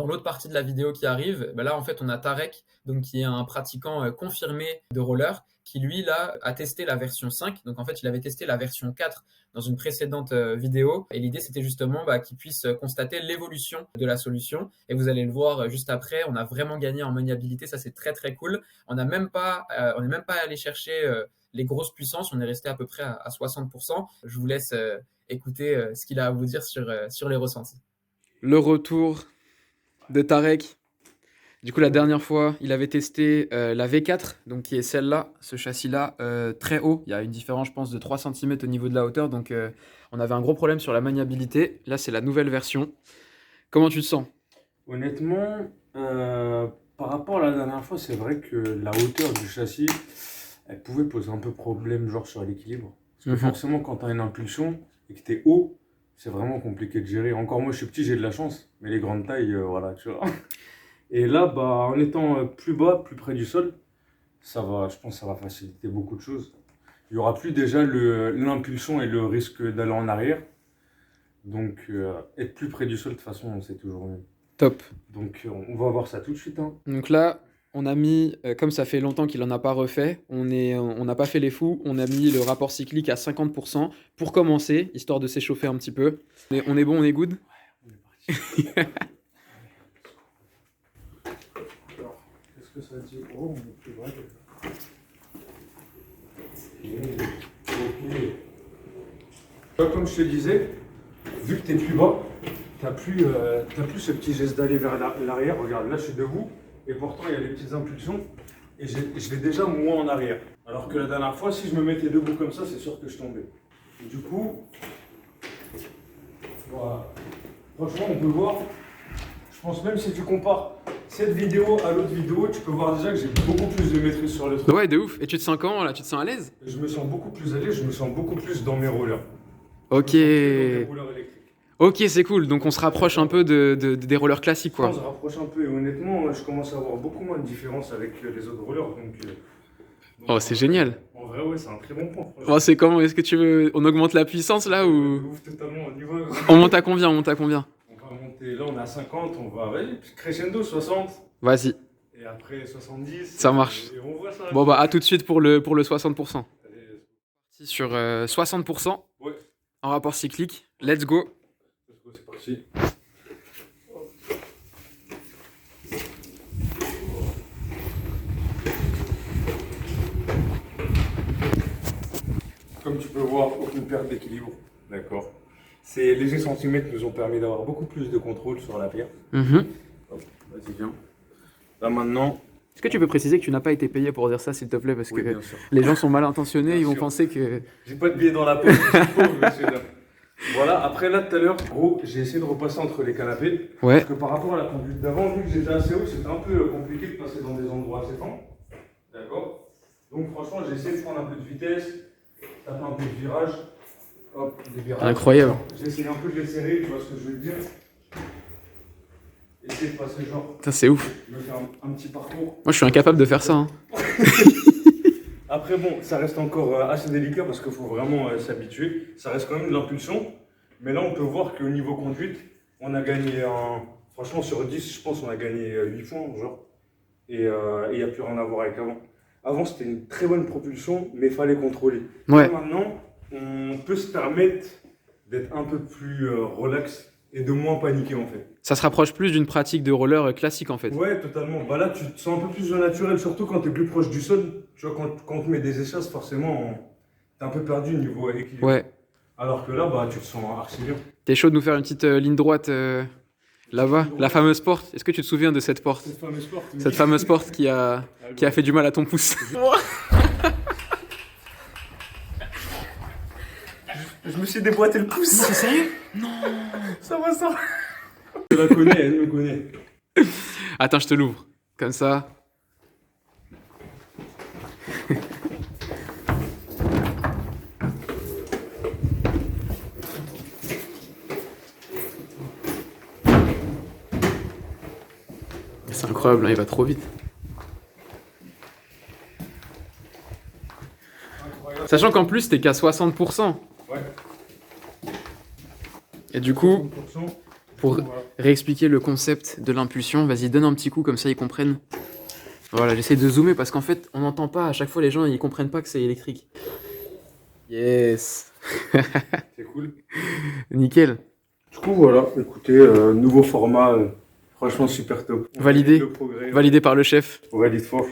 Dans l'autre partie de la vidéo qui arrive, bah là, en fait, on a Tarek, donc qui est un pratiquant confirmé de roller, qui lui, là, a testé la version 5. Donc, en fait, il avait testé la version 4 dans une précédente vidéo. Et l'idée, c'était justement qu'il puisse constater l'évolution de la solution. Et vous allez le voir juste après, on a vraiment gagné en maniabilité. Ça, c'est très, très cool. On n'est même pas allé chercher les grosses puissances. On est resté à peu près à 60%. Je vous laisse écouter ce qu'il a à vous dire sur les ressentis. Le retour de Tarek. Du coup, la dernière fois, il avait testé la V4, donc qui est celle-là, ce châssis-là, très haut. Il y a une différence, je pense, de 3 cm au niveau de la hauteur. Donc, on avait un gros problème sur la maniabilité. Là, c'est la nouvelle version. Comment tu te sens? Honnêtement, par rapport à la dernière fois, c'est vrai que la hauteur du châssis, elle pouvait poser un peu problème, genre sur l'équilibre. Parce que forcément, quand tu as une impulsion et que tu es haut, c'est vraiment compliqué de gérer. Encore moi, je suis petit, j'ai de la chance, mais les grandes tailles, voilà, tu vois. Et là, en étant plus bas, plus près du sol, ça va, je pense que ça va faciliter beaucoup de choses. Il n'y aura plus déjà l'impulsion et le risque d'aller en arrière. Donc, être plus près du sol, de toute façon, c'est toujours mieux. Top. Donc, on va voir ça tout de suite. Hein. Donc là, on a mis, comme ça fait longtemps qu'il n'en a pas refait, on n'a pas fait les fous, on a mis le rapport cyclique à 50% pour commencer, histoire de s'échauffer un petit peu. On est bon, on est good? Ouais, on est parti. Alors, qu'est-ce que ça dit? Oh, on est plus bas déjà. Ok. Comme je te disais, vu que tu es plus bas, tu n'as plus ce petit geste d'aller vers l'arrière. Regarde, là je suis debout et pourtant il y a des petites impulsions et je vais déjà moins en arrière. Alors que la dernière fois, si je me mettais debout comme ça, c'est sûr que je tombais. Et du coup, voilà. Franchement, on peut voir, je pense même si tu compares cette vidéo à l'autre vidéo, tu peux voir déjà que j'ai beaucoup plus de maîtrise sur le truc. Ouais, de ouf. Et tu te sens comment là? Tu te sens à l'aise? Je me sens beaucoup plus à l'aise, je me sens beaucoup plus dans mes rollers. Ok. Ok, c'est cool. Donc on se rapproche un peu des rollers classiques, quoi. On se rapproche un peu et honnêtement, je commence à avoir beaucoup moins de différence avec les autres rollers. Oh, c'est génial. En vrai, ouais, c'est un très bon point. Oh, c'est comment? Est-ce que tu veux... On augmente la puissance là ou... Ouf, totalement. On monte à combien? On monte à combien? On va monter, là on est à 50, on va, vas-y, crescendo, 60. Vas-y. Et après 70. Ça marche. Et on voit ça. Bon bah à tout de suite pour le 60%. Allez, Sur 60% ouais. en rapport cyclique. Let's go. C'est parti. Comme tu peux voir, aucune perte d'équilibre. D'accord. Ces légers centimètres nous ont permis d'avoir beaucoup plus de contrôle sur la pierre. Hop, vas-y, viens. Là maintenant. Est-ce que tu peux préciser que tu n'as pas été payé pour dire ça, s'il te plaît? Parce Oui, que bien sûr. les gens sont mal intentionnés, Bien ils vont sûr. penser que... J'ai pas de billet dans la poche, je suis pauvre, monsieur. Voilà, après là tout à l'heure, gros, j'ai essayé de repasser entre les canapés. Ouais. Parce que par rapport à la conduite d'avant, vu que j'étais assez haut, c'était un peu compliqué de passer dans des endroits assez fins. D'accord. Donc franchement, j'ai essayé de prendre un peu de vitesse, taper un peu de virage. Hop, des virages. Incroyable. J'ai essayé un peu de les serrer, tu vois ce que je veux dire. Essayer de passer genre. Ça c'est ouf. Je me fais un petit parcours. Moi je suis incapable de faire ça. Hein. Après bon, ça reste encore assez délicat parce qu'il faut vraiment s'habituer. Ça reste quand même de l'impulsion. Mais là on peut voir qu'au niveau conduite, on a gagné franchement sur 10, je pense on a gagné 8 points genre. Et il n'y a plus rien à voir avec avant. Avant c'était une très bonne propulsion, mais il fallait contrôler. Ouais. Et maintenant, on peut se permettre d'être un peu plus relax et de moins paniquer en fait. Ça se rapproche plus d'une pratique de roller classique en fait. Ouais, totalement. Bah là, tu te sens un peu plus naturel, surtout quand tu es plus proche du sol. Tu vois, quand on te met des échasses, forcément, t'es un peu perdu au niveau équilibre. Ouais. Alors que là, bah, tu te sens archi bien. T'es chaud de nous faire une petite ligne droite là-bas? La fameuse porte. Est-ce que tu te souviens de cette porte? Cette fameuse porte qui a fait du mal à ton pouce. Je me suis déboîté le pouce. C'est sérieux? Non. Ça va, ça. Je la connais, elle me connaît. Attends, je te l'ouvre. Comme ça. C'est incroyable, hein, il va trop vite. Sachant qu'en plus, t'es qu'à 60%. Ouais. Et du coup, 60%. Pour réexpliquer le concept de l'impulsion, vas-y, donne un petit coup, comme ça ils comprennent. Voilà, j'essaie de zoomer parce qu'en fait, on n'entend pas, à chaque fois les gens ils comprennent pas que c'est électrique. Yes. C'est cool. Nickel. Du coup, voilà, écoutez, nouveau format, franchement super top. Validé. Le progrès, Validé par le chef. on valide fort.